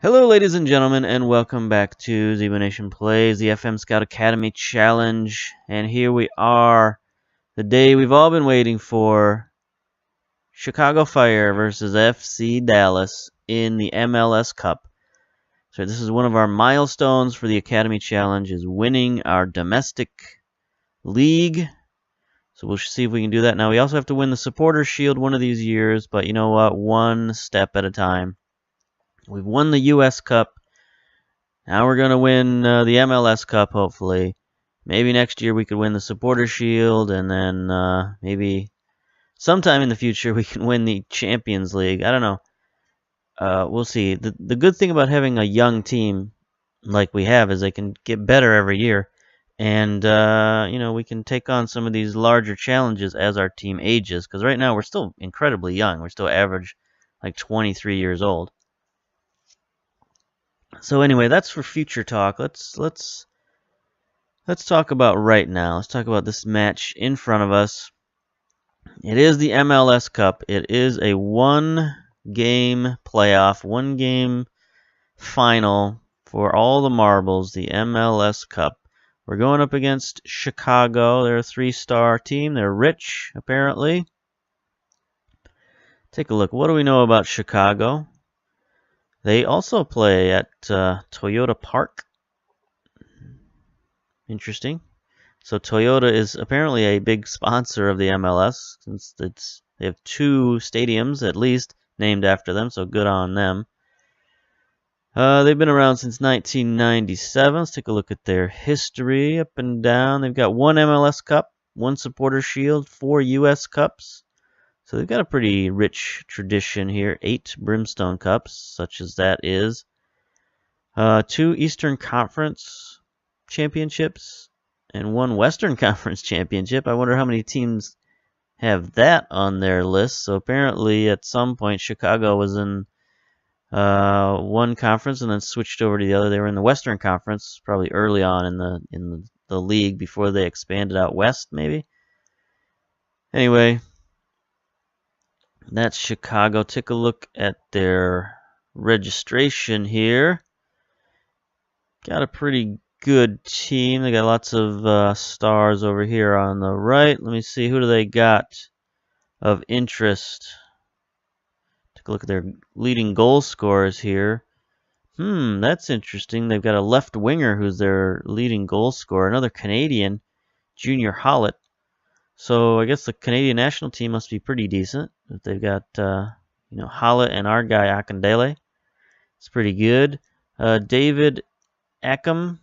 Hello, ladies and gentlemen, and welcome back to Zebo Nation Plays, the FM Scout Academy Challenge. And here we are, the day we've all been waiting for. Chicago Fire versus FC Dallas in the MLS Cup. So this is one of our milestones for the Academy Challenge, is winning our domestic league. So we'll see if we can do that. Now we also have to win the Supporters Shield one of these years, but you know what? One step at a time. We've won the US Cup. Now we're going to win the MLS Cup, hopefully. Maybe next year we could win the Supporters Shield, and then maybe sometime in the future we can win the Champions League. I don't know. We'll see. The good thing about having a young team like we have is they can get better every year. And, we can take on some of these larger challenges as our team ages. Because right now we're still incredibly young. We're still average like 23 years old. So anyway, that's for future talk. Let's talk about right now. Let's talk about this match in front of us. It is the MLS Cup. It is a one-game playoff, one-game final for all the marbles, the MLS Cup. We're going up against Chicago. They're a 3-star team. They're rich, apparently. Take a look. What do we know about Chicago? They also play at Toyota Park. Interesting. So Toyota is apparently a big sponsor of the MLS, since they have 2 stadiums at least named after them, so good on them. They've been around since 1997. Let's take a look at their history up and down. They've got 1 MLS Cup, 1 Supporters Shield, 4 US Cups. So they've got a pretty rich tradition here. 8 Brimstone Cups, such as that is. 2 Eastern Conference championships and 1 Western Conference championship. I wonder how many teams have that on their list. So apparently at some point Chicago was in one conference and then switched over to the other. They were in the Western Conference probably early on in the league before they expanded out west, maybe. Anyway, that's Chicago. Take a look at their registration here. Got a pretty good team. They got lots of stars over here on the right. Let me see. Who do they got of interest? Take a look at their leading goal scorers here. That's interesting. They've got a left winger who's their leading goal scorer. Another Canadian, Junior Hollett. So I guess the Canadian national team must be pretty decent. If they've got Hollett and our guy Akindele. It's pretty good. David Ackham,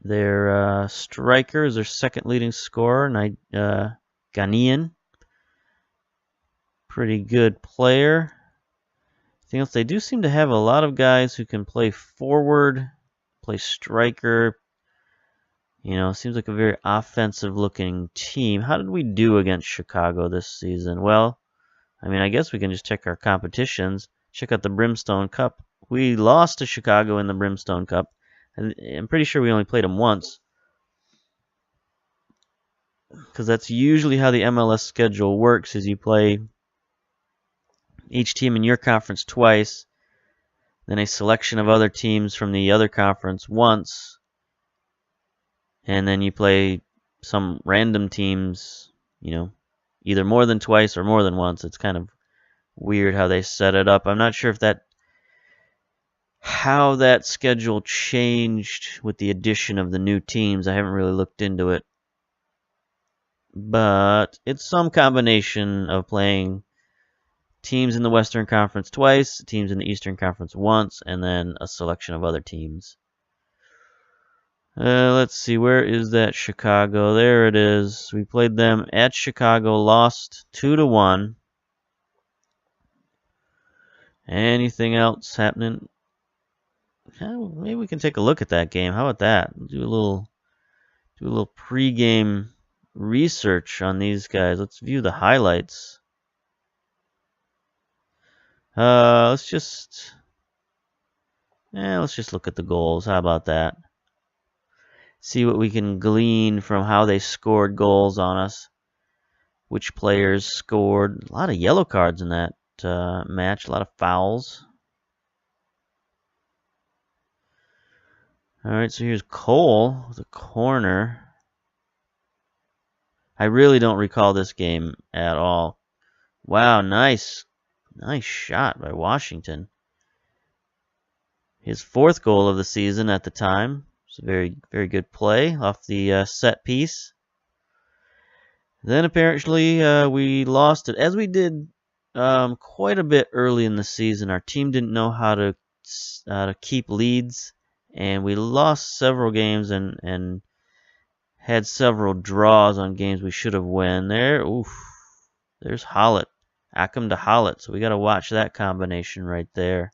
their striker, is their second leading scorer. Ghanaian. Pretty good player. Anything else? They do seem to have a lot of guys who can play forward, play striker. Seems like a very offensive-looking team. How did we do against Chicago this season? Well, I guess we can just check our competitions. Check out the Brimstone Cup. We lost to Chicago in the Brimstone Cup. And I'm pretty sure we only played them once, because that's usually how the MLS schedule works, is you play each team in your conference twice, then a selection of other teams from the other conference once, and then you play some random teams, either more than twice or more than once. It's kind of weird how they set it up. I'm not sure how that schedule changed with the addition of the new teams. I haven't really looked into it. But it's some combination of playing teams in the Western Conference twice, teams in the Eastern Conference once, and then a selection of other teams. Let's see, where is that Chicago? There it is. We played them at Chicago, lost 2-1. Anything else happening? Maybe we can take a look at that game. How about that? Do a little pre-game research on these guys. Let's view the highlights. Let's just look at the goals. How about that? See what we can glean from how they scored goals on us. Which players scored. A lot of yellow cards in that match. A lot of fouls. All right, so here's Cole with a corner. I really don't recall this game at all. Wow, nice shot by Washington. His 4th goal of the season at the time. It's a very, very good play off the set piece. Then apparently we lost it, as we did quite a bit early in the season. Our team didn't know how to keep leads, and we lost several games and had several draws on games we should have won. There's Hollett. Ackham to Hollett, so we got to watch that combination right there.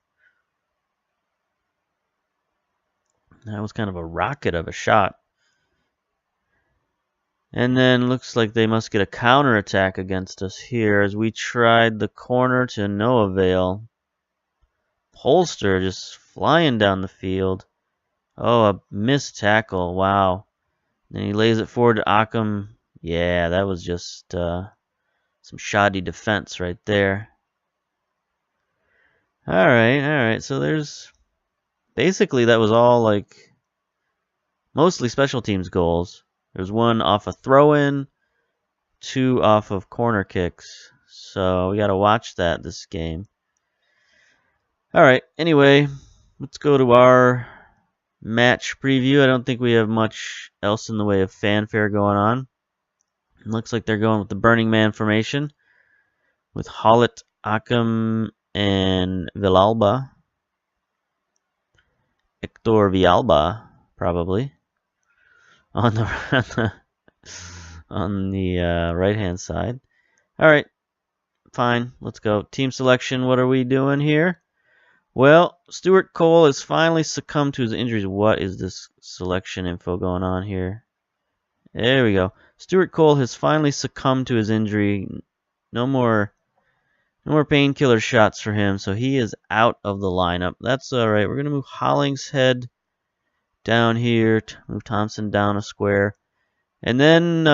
That was kind of a rocket of a shot. And then looks like they must get a counterattack against us here as we tried the corner to no avail. Polster just flying down the field. Oh, a missed tackle. Wow. Then he lays it forward to Ackham. Yeah, that was just some shoddy defense right there. All right. So there's basically that was all like mostly special teams goals. There's 1 off a throw-in, 2 off of corner kicks. So we got to watch that this game. All right. Anyway, let's go to our match preview. I don't think we have much else in the way of fanfare going on. It looks like they're going with the Burning Man formation with Hollett, Ackham, and Villalba. Hector Villalba, probably. On the right-hand side. All right, fine. Let's go. Team selection. What are we doing here? Well, Stuart Cole has finally succumbed to his injuries. What is this selection info going on here? There we go. Stuart Cole has finally succumbed to his injury. No more painkiller shots for him, so he is out of the lineup. That's all right. We're gonna move Hollingshead down here, move Thompson down a square. And then,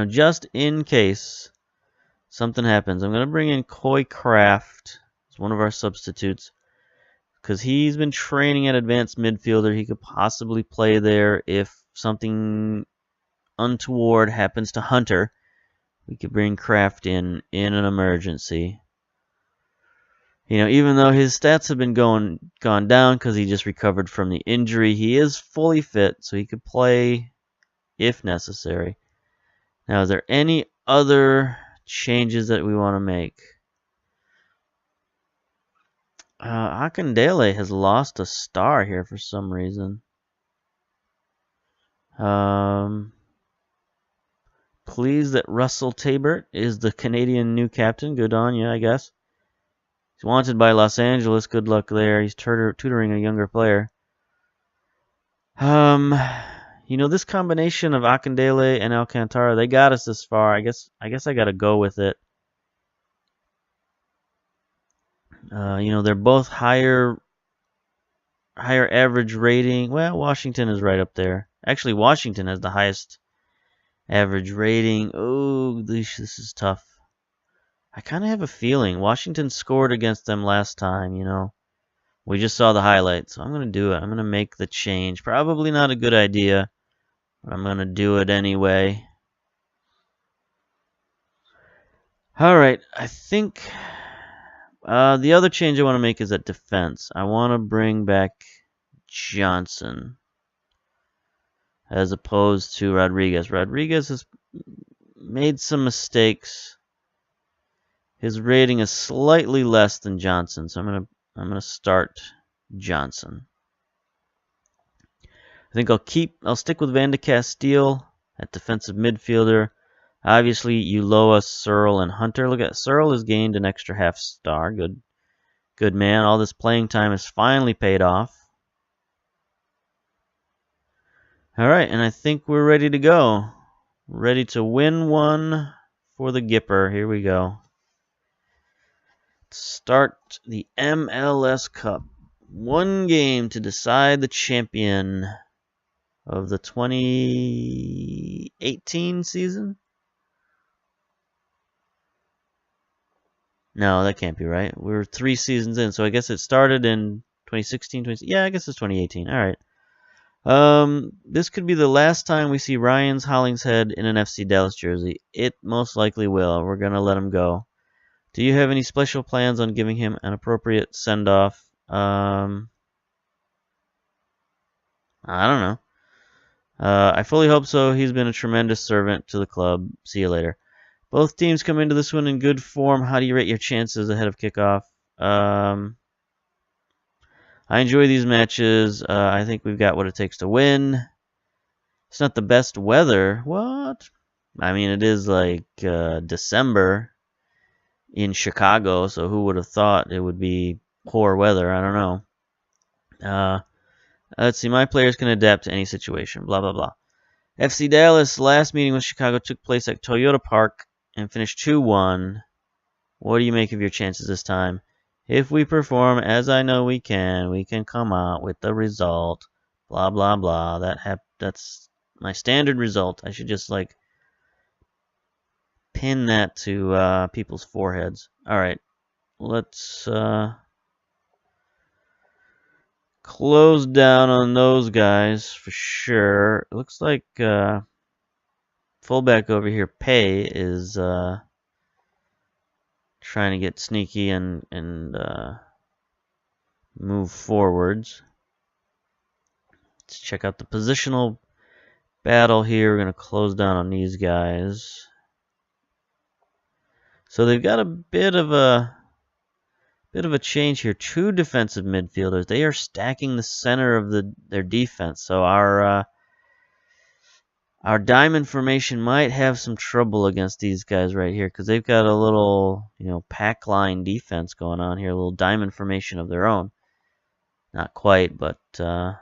just in case something happens, I'm going to bring in Coy Kraft as one of our substitutes because he's been training at advanced midfielder. He could possibly play there if something untoward happens to Hunter. We could bring Kraft in an emergency. Even though his stats have been gone down because he just recovered from the injury, he is fully fit, so he could play if necessary. Now, is there any other changes that we want to make? Akindele has lost a star here for some reason. Pleased that Russell Tabert is the Canadian new captain. Good on you, I guess. He's wanted by Los Angeles. Good luck there. He's tutoring a younger player. This combination of Akindele and Alcantara, they got us this far. I guess I got to go with it. They're both higher average rating. Well, Washington is right up there. Actually, Washington has the highest average rating. Oh, this is tough. I kind of have a feeling Washington scored against them last time, We just saw the highlights, so I'm going to do it. I'm going to make the change. Probably not a good idea, but I'm going to do it anyway. All right, I think the other change I want to make is at defense. I want to bring back Johnson as opposed to Rodriguez. Rodriguez has made some mistakes. His rating is slightly less than Johnson, so I'm gonna start Johnson. I think I'll stick with Van de Castile at defensive midfielder. Obviously, Ulloa, Searle, and Hunter. Look at Searle has gained an extra half star. Good man. All this playing time has finally paid off. All right, and I think we're ready to go. Ready to win one for the Gipper. Here we go. Start the MLS Cup. One game to decide the champion of the 2018 season. No, that can't be right. We're 3 seasons in, so I guess it started in 2016, 20, yeah, I guess it's 2018. All right. This could be the last time we see Ryan Hollingshead in an FC Dallas jersey. It most likely will. We're going to let him go. Do you have any special plans on giving him an appropriate send-off? I don't know. I fully hope so. He's been a tremendous servant to the club. See you later. Both teams come into this one in good form. How do you rate your chances ahead of kickoff? I enjoy these matches. I think we've got what it takes to win. It's not the best weather. What? I mean, it is like December in Chicago, so who would have thought it would be poor weather? I don't know. Let's see. My players can adapt to any situation. Blah, blah, blah. FC Dallas, last meeting with Chicago took place at Toyota Park and finished 2-1. What do you make of your chances this time? If we perform as I know we can come out with the result. Blah, blah, blah. That's my standard result. I should just, like, pin that to people's foreheads. Alright. Let's close down on those guys for sure. It looks like fullback over here, Pay, is trying to get sneaky and move forwards. Let's check out the positional battle here. We're going to close down on these guys. So they've got a bit of a change here. 2 defensive midfielders. They are stacking the center of their defense. So our diamond formation might have some trouble against these guys right here because they've got a little, pack line defense going on here, a little diamond formation of their own. Not quite, but their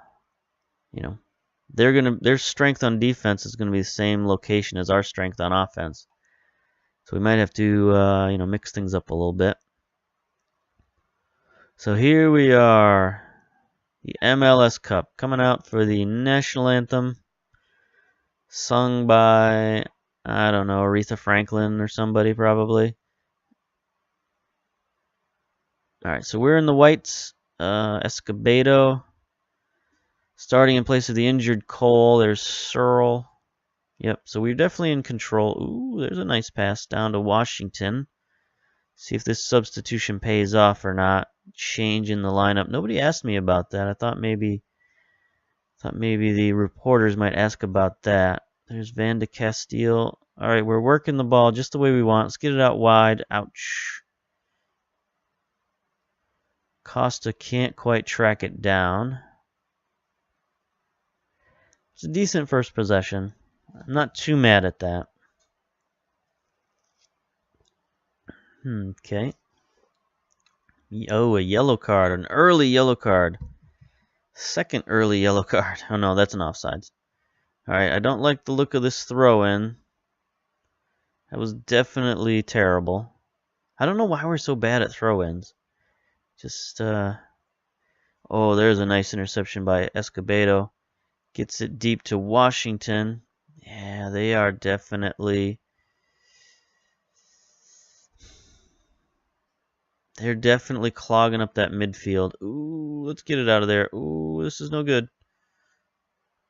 strength on defense is going to be the same location as our strength on offense. So we might have to mix things up a little bit. So here we are, the MLS Cup coming out for the national anthem. Sung by, I don't know, Aretha Franklin or somebody probably. Alright, so we're in the whites. Escobedo. Starting in place of the injured Cole. There's Searle. Yep, so we're definitely in control. Ooh, there's a nice pass down to Washington. See if this substitution pays off or not. Change in the lineup. Nobody asked me about that. I thought maybe the reporters might ask about that. There's Van de Castile. All right, we're working the ball just the way we want. Let's get it out wide. Ouch. Costa can't quite track it down. It's a decent first possession. I'm not too mad at that. Okay. Oh, a yellow card. An early yellow card. Second early yellow card. Oh no, that's an offsides. Alright, I don't like the look of this throw-in. That was definitely terrible. I don't know why we're so bad at throw-ins. Just, oh, there's a nice interception by Escobedo. Gets it deep to Washington. Yeah, they are definitely... They're definitely clogging up that midfield. Ooh, let's get it out of there. Ooh, this is no good.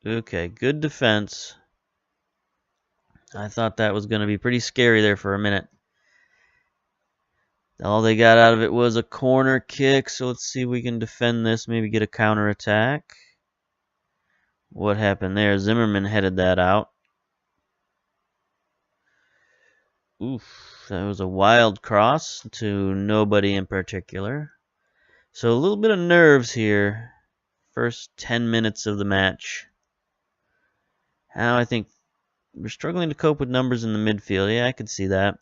Okay, good defense. I thought that was going to be pretty scary there for a minute. All they got out of it was a corner kick, so let's see if we can defend this, maybe get a counter attack. What happened there? Zimmerman headed that out. Oof, that was a wild cross to nobody in particular. So a little bit of nerves here. First 10 minutes of the match. Now I think we're struggling to cope with numbers in the midfield. Yeah, I could see that.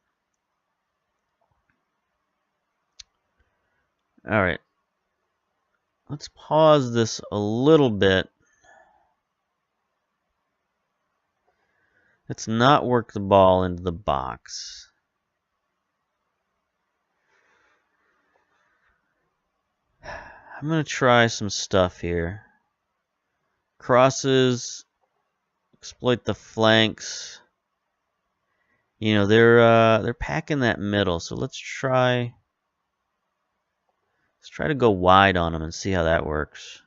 Alright. Let's pause this a little bit. Let's not work the ball into the box. I'm going to try some stuff here. Crosses, exploit the flanks. They're packing that middle, so let's try Let's try to go wide on him and see how that works.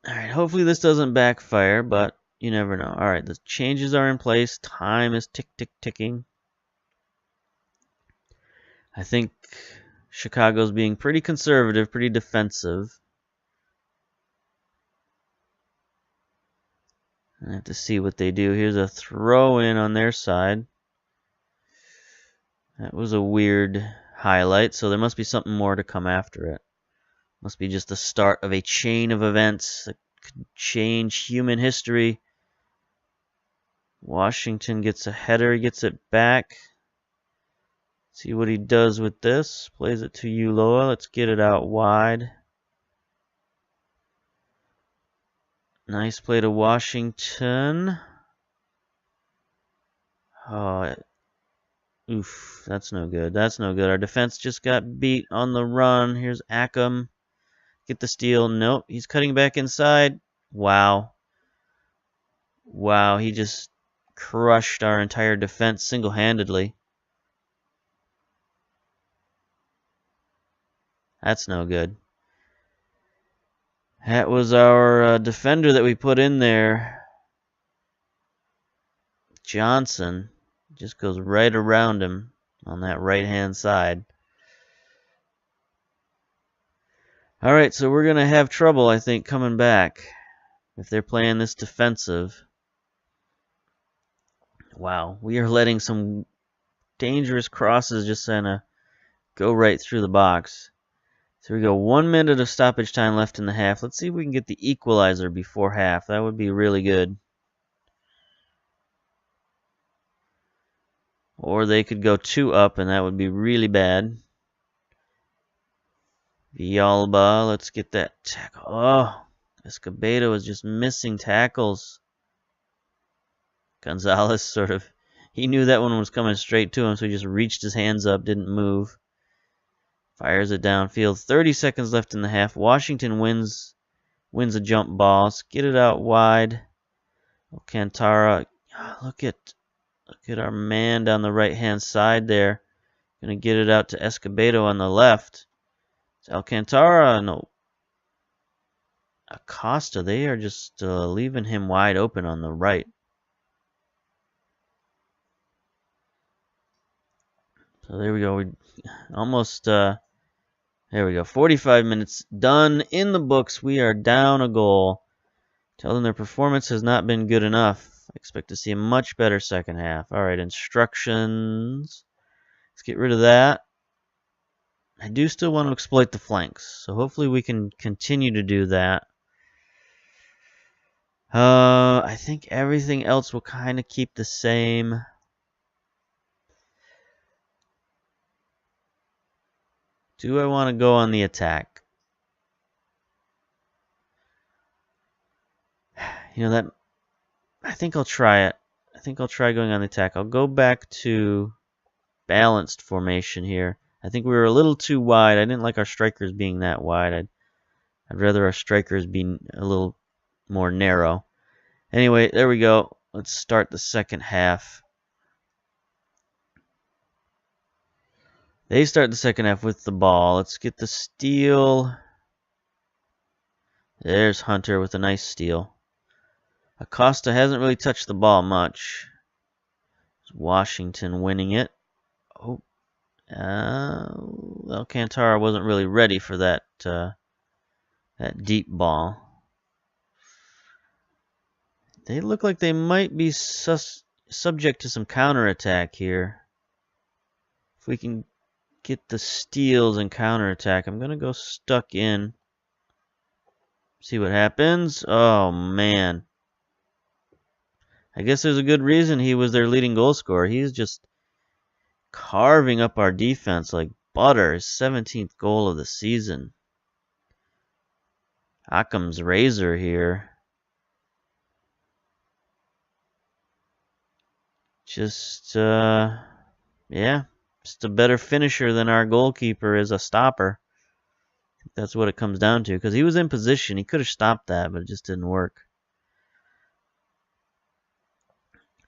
Alright, hopefully this doesn't backfire, but you never know. Alright, the changes are in place. Time is ticking. I think Chicago's being pretty conservative, pretty defensive. I have to see what they do. Here's a throw in on their side. That was a weird highlight, so there must be something more to come after it. Must be just the start of a chain of events that could change human history. Washington gets a header, he gets it back. See what he does with this. Plays it to Uloa. Let's get it out wide. Nice play to Washington. Oh, oof, that's no good. That's no good. Our defense just got beat on the run. Here's Ackham. Get the steal. Nope, he's cutting back inside. Wow. Wow, he just crushed our entire defense single-handedly. That's no good. That was our defender that we put in there. Johnson just goes right around him on that right-hand side. All right, so we're going to have trouble, I think, coming back if they're playing this defensive. Wow, we are letting some dangerous crosses just kind of go right through the box. So we go 1 minute of stoppage time left in the half. Let's see if we can get the equalizer before half. That would be really good. Or they could go 2 up, and that would be really bad. Villalba, let's get that tackle. Oh, Escobedo is just missing tackles. Gonzalez sort of, he knew that one was coming straight to him, so he just reached his hands up, didn't move. Fires it downfield. 30 seconds left in the half. Washington wins a jump ball. Let's get it out wide. Alcantara, look at our man down the right-hand side there. Gonna get it out to Escobedo on the left. It's Alcantara. No. Acosta, they are just leaving him wide open on the right. So there we go. We almost, there we go. 45 minutes done in the books. We are down a goal. Tell them their performance has not been good enough. I expect to see a much better second half. All right, instructions. Let's get rid of that. I do still want to exploit the flanks, so hopefully we can continue to do that. I think everything else will kind of keep the same. Do I want to go on the attack? You know that, I think I'll try it. I think I'll try going on the attack. I'll go back to balanced formation here. I think we were a little too wide. I didn't like our strikers being that wide. I'd rather our strikers be a little more narrow. Anyway, there we go. Let's start the second half. They start the second half with the ball. Let's get the steal. There's Hunter with a nice steal. Acosta hasn't really touched the ball much. It's Washington winning it. Oh, Alcantara wasn't really ready for that that deep ball. They look like they might be subject to some counterattack here. If we can get the steals and counterattack, I'm going to go stuck in. See what happens. Oh, man. I guess there's a good reason he was their leading goal scorer. He's just carving up our defense like butter. His 17th goal of the season. Occam's razor here. Just, yeah, just a better finisher than our goalkeeper is a stopper. I think that's what it comes down to, because he was in position. He could have stopped that, but it just didn't work.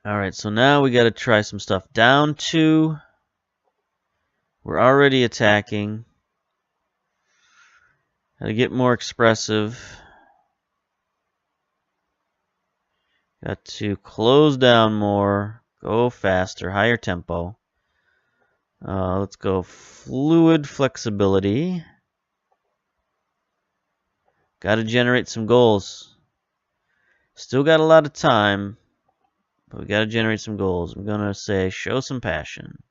Alright, so now we got to try some stuff. Down 2. We're already attacking. Got to get more expressive. Got to close down more. Go faster. Higher tempo. Let's go fluid flexibility. Got to generate some goals. Still got a lot of time, but we got to generate some goals. I'm going to say show some passion.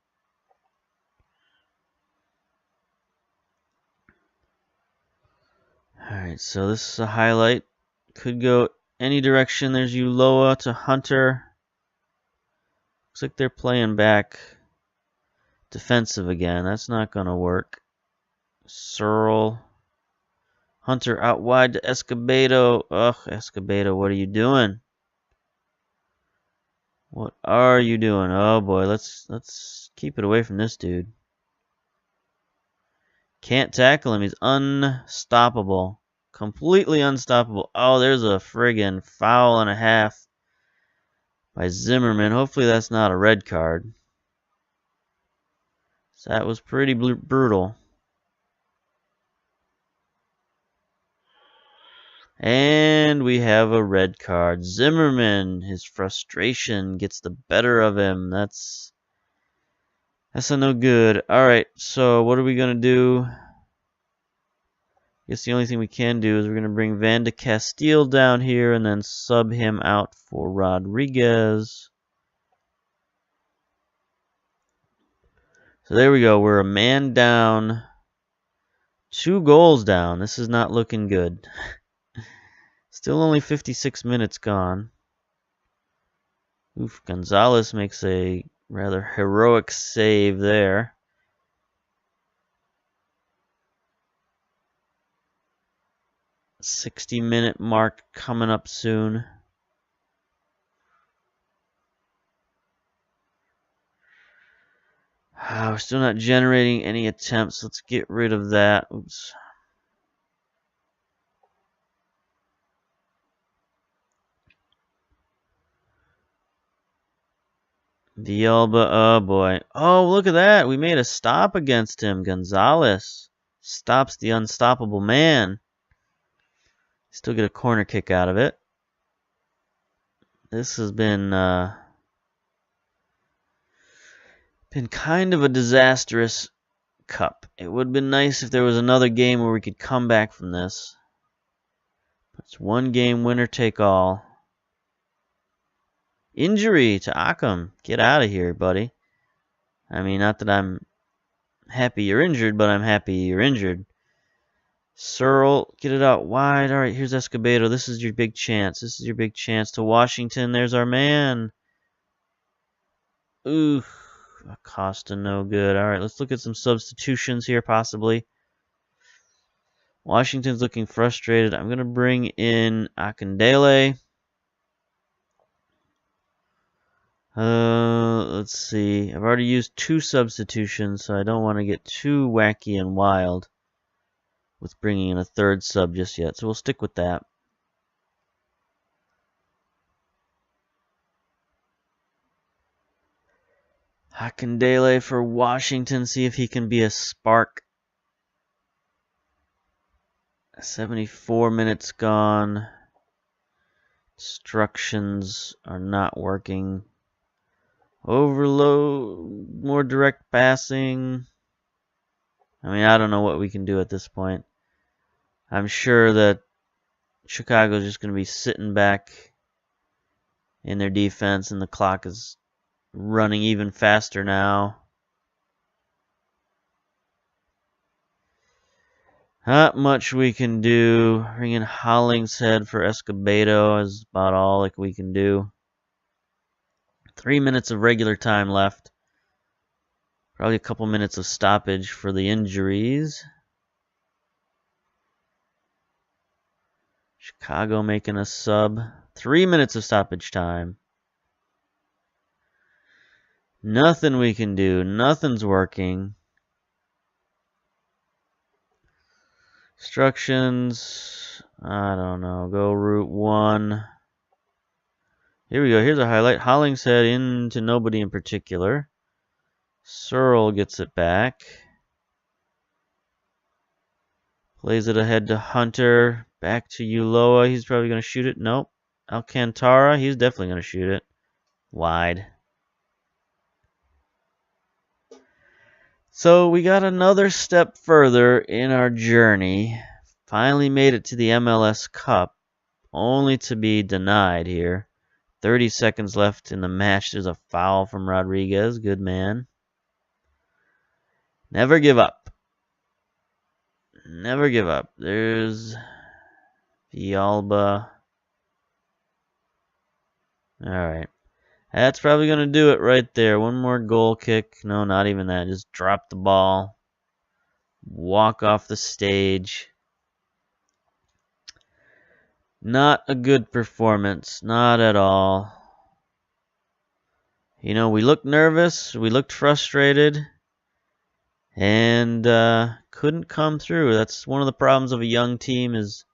Alright, so this is a highlight. Could go any direction. There's Uloa to Hunter. Looks like they're playing back defensive again. That's not going to work. Searle. Hunter out wide to Escobedo. Ugh, Escobedo, what are you doing? What are you doing? Oh boy, let's keep it away from this dude. Can't tackle him. He's unstoppable. Completely unstoppable. Oh, there's a friggin' foul and a half by Zimmerman. Hopefully that's not a red card. So that was pretty brutal. And we have a red card. Zimmerman, his frustration gets the better of him. That's a no good. Alright, so what are we going to do? I guess the only thing we can do is we're going to bring Van de Castile down here and then sub him out for Rodriguez. So there we go. We're a man down. 2 goals down. This is not looking good. Still only 56 minutes gone. Oof, Gonzalez makes a rather heroic save there. $60-minute mark coming up soon. We're still not generating any attempts. Let's get rid of that. Oops. Villalba, oh boy. Oh, look at that. We made a stop against him. Gonzalez stops the unstoppable man. Still get a corner kick out of it. This has been kind of a disastrous cup. It would have been nice if there was another game where we could come back from this. It's one game, winner take all. Injury to Akam. Get out of here, buddy. I mean, not that I'm happy you're injured, but I'm happy you're injured. Searle, get it out wide. All right, here's Escobedo. This is your big chance. This is your big chance to Washington. There's our man. Ooh, Acosta, no good. All right, let's look at some substitutions here, possibly. Washington's looking frustrated. I'm going to bring in Akindele. Let's see. I've already used 2 substitutions, so I don't want to get too wacky and wild with bringing in a 3rd sub just yet. So we'll stick with that. Akindele for Washington. See if he can be a spark. 74 minutes gone. Instructions are not working. Overload, more direct passing. I mean, I don't know what we can do at this point. I'm sure that Chicago's just going to be sitting back in their defense, and the clock is running even faster now. Not much we can do. Bring in Hollingshead for Escobedo is about all like we can do. 3 minutes of regular time left. Probably a couple minutes of stoppage for the injuries. Chicago making a sub. 3 minutes of stoppage time. Nothing we can do. Nothing's working. Instructions. I don't know. Go route 1. Here we go. Here's a highlight. Hollingshead into nobody in particular. Searle gets it back. Plays it ahead to Hunter. Back to Ulloa. He's probably going to shoot it. Nope. Alcantara. He's definitely going to shoot it. Wide. So we got another step further in our journey. Finally made it to the MLS Cup. Only to be denied here. 30 seconds left in the match. There's a foul from Rodriguez. Good man. Never give up. Never give up. There's Villalba. Alright. That's probably going to do it right there. One more goal kick. No, not even that. Just drop the ball. Walk off the stage. Not a good performance. Not at all. You know, we looked nervous. We looked frustrated. And couldn't come through. That's one of the problems of a young team is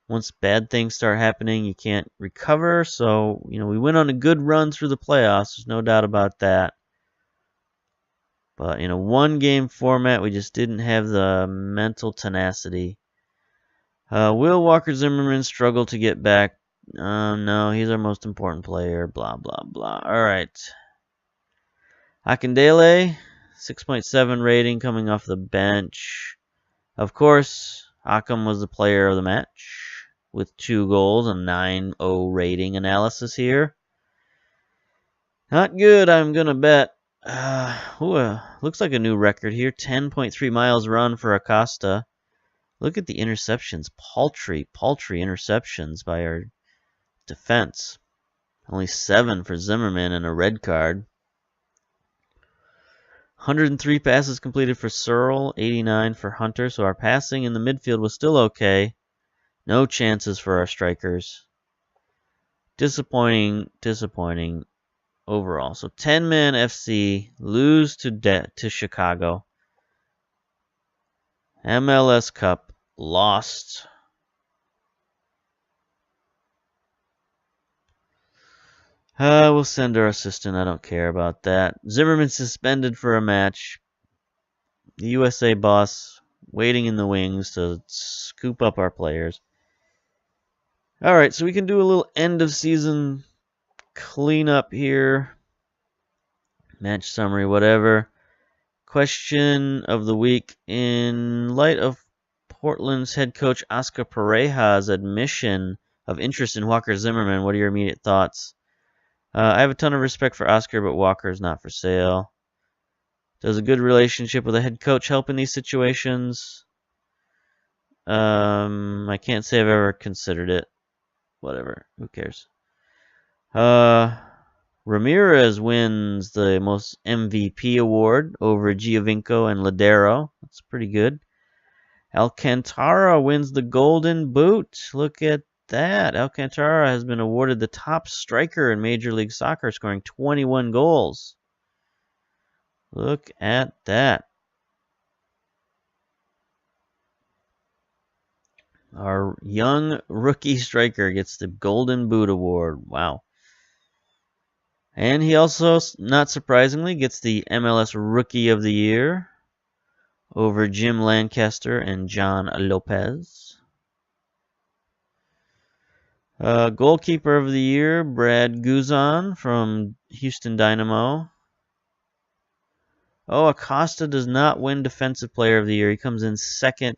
once bad things start happening, you can't recover. So, you know, we went on a good run through the playoffs. There's no doubt about that. But in a one-game format, we just didn't have the mental tenacity. Will Walker Zimmerman struggle to get back? No, he's our most important player. Blah, blah, blah. All right. Akindele, 6.7 rating coming off the bench. Of course, Akam was the player of the match with 2 goals and 9.0 rating analysis here. Not good, I'm going to bet. Looks like a new record here. 10.3 miles run for Acosta. Look at the interceptions. Paltry interceptions by our defense. Only 7 for Zimmerman and a red card. 103 passes completed for Searle, 89 for Hunter. So our passing in the midfield was still okay. No chances for our strikers. Disappointing overall. So 10-man FC lose to Chicago. MLS Cup lost. We'll send our assistant. I don't care about that. Zimmerman suspended for a match. The USA boss waiting in the wings to scoop up our players. Alright, so we can do a little end of season cleanup here. Match summary, whatever. Question of the week. In light of Portland's head coach Oscar Pareja's admission of interest in Walker Zimmerman, what are your immediate thoughts? I have a ton of respect for Oscar, but Walker is not for sale. Does a good relationship with a head coach help in these situations? I can't say I've ever considered it. Whatever. Who cares? Ramirez wins the most MVP award over Giovinco and Ladero. That's pretty good. Alcantara wins the Golden Boot. Look at that. Alcantara has been awarded the top striker in Major League Soccer, scoring 21 goals. Look at that. Our young rookie striker gets the Golden Boot award. Wow. And he also, not surprisingly, gets the MLS Rookie of the Year over Jim Lancaster and John Lopez. Goalkeeper of the Year, Brad Guzan from Houston Dynamo. Oh, Acosta does not win Defensive Player of the Year. He comes in second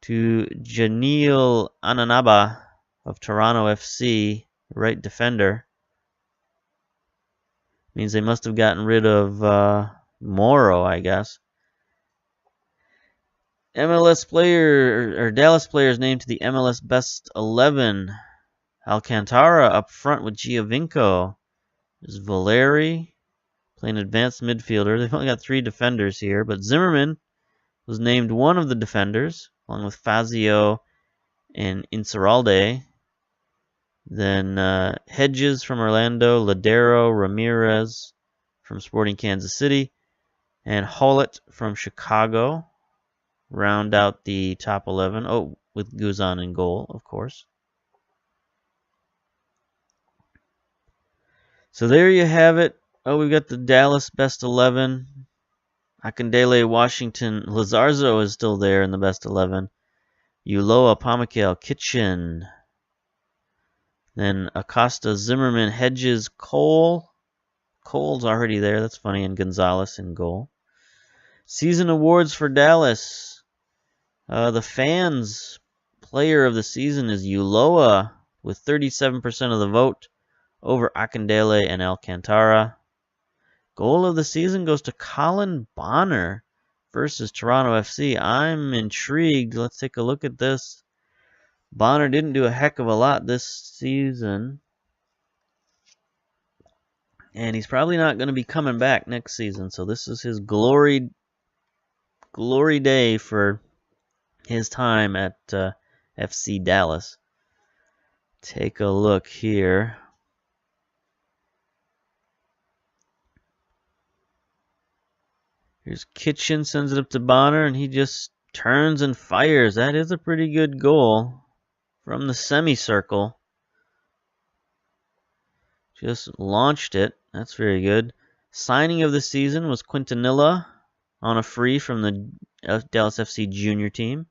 to Janiel Ananaba of Toronto FC, right defender. Means they must have gotten rid of Morrow, I guess. MLS player, or Dallas players named to the MLS Best 11. Alcantara up front with Giovinco. There's Valeri playing advanced midfielder. They've only got 3 defenders here, but Zimmerman was named one of the defenders, along with Fazio and Inceralde. Then Hedges from Orlando, Ladero, Ramirez from Sporting Kansas City, and Hollett from Chicago round out the top 11. Oh, with Guzan in goal, of course. So there you have it. Oh, we've got the Dallas best 11. Akindele, Washington, Lazarzo is still there in the best 11. Ulloa, Pamukale, Kitchen. Then Acosta, Zimmerman, Hedges, Cole. Cole's already there. That's funny. And Gonzalez in goal. Season awards for Dallas. The fans' player of the season is Ulloa with 37% of the vote over Akindele and Alcantara. Goal of the season goes to Colin Bonner versus Toronto FC. I'm intrigued. Let's take a look at this. Bonner didn't do a heck of a lot this season. And he's probably not going to be coming back next season. So this is his glory day for his time at FC Dallas. Take a look here. Here's Kitchen, sends it up to Bonner, and he just turns and fires. That is a pretty good goal from the semicircle. Just launched it. That's very good. Signing of the season was Quintanilla on a free from the Dallas FC junior team.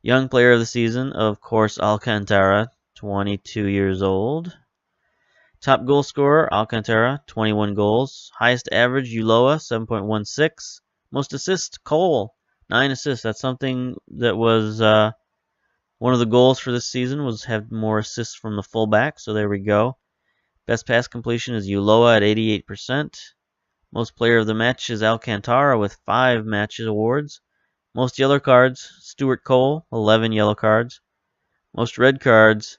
Young player of the season, of course, Alcantara, 22 years old. Top goal scorer, Alcantara, 21 goals. Highest average, Ulloa, 7.16. Most assists, Cole, 9 assists. That's something that was one of the goals for this season, was have more assists from the fullback. So there we go. Best pass completion is Ulloa at 88%. Most player of the match is Alcantara with 5 matches awards. Most yellow cards, Stuart Cole, 11 yellow cards. Most red cards,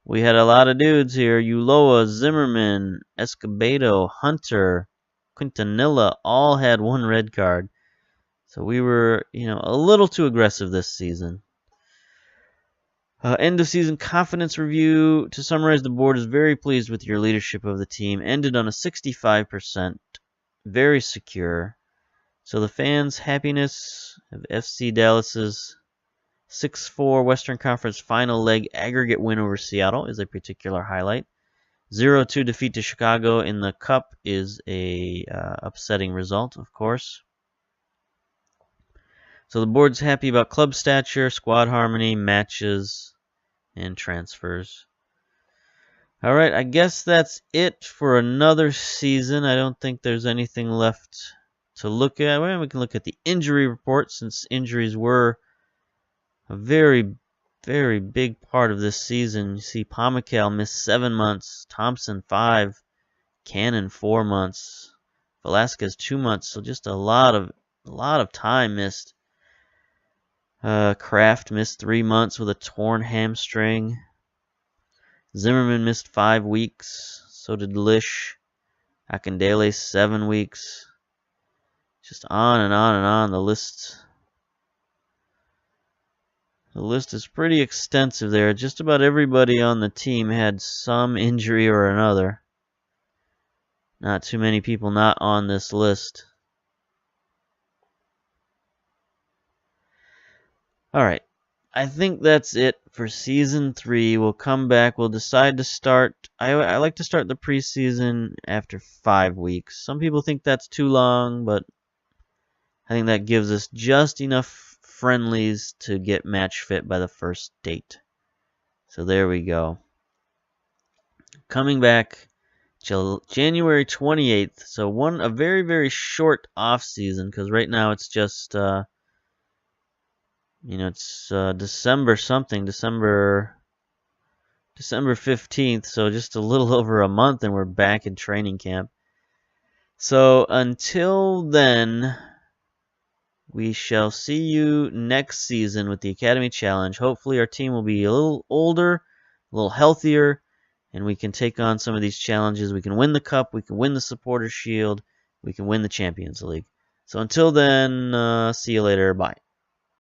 we had a lot of dudes here. Ulloa, Zimmerman, Escobedo, Hunter, Quintanilla all had 1 red card. So we were, a little too aggressive this season. End of season confidence review. To summarize, the board is very pleased with your leadership of the team. Ended on a 65%. Very secure. So the fans' happiness of FC Dallas's 6-4 Western Conference final leg aggregate win over Seattle is a particular highlight. 0-2 defeat to Chicago in the Cup is a upsetting result, of course. So the board's happy about club stature, squad harmony, matches, and transfers. All right, I guess that's it for another season. I don't think there's anything left to look at. Well, we can look at the injury report, since injuries were a very, very big part of this season. You see Pamukale missed 7 months, Thompson 5, Cannon 4 months, Velasquez 2 months. So just a lot of time missed. Kraft missed 3 months with a torn hamstring. Zimmerman missed 5 weeks. So did Lish. Akindele 7 weeks. Just on and on and on. The list is pretty extensive there. Just about everybody on the team had some injury or another. Not too many people not on this list. Alright, I think that's it for Season 3. We'll come back. We'll decide to start. I like to start the preseason after 5 weeks. Some people think that's too long, but I think that gives us just enough friendlies to get match fit by the first date. So there we go. Coming back till January 28th. So a very, very short off season, because right now it's just it's December something, December 15th, so just a little over a month and we're back in training camp. So until then, we shall see you next season with the Academy Challenge. Hopefully our team will be a little older, a little healthier, and we can take on some of these challenges. We can win the Cup, we can win the Supporters' Shield, we can win the Champions League. So until then, see you later, bye.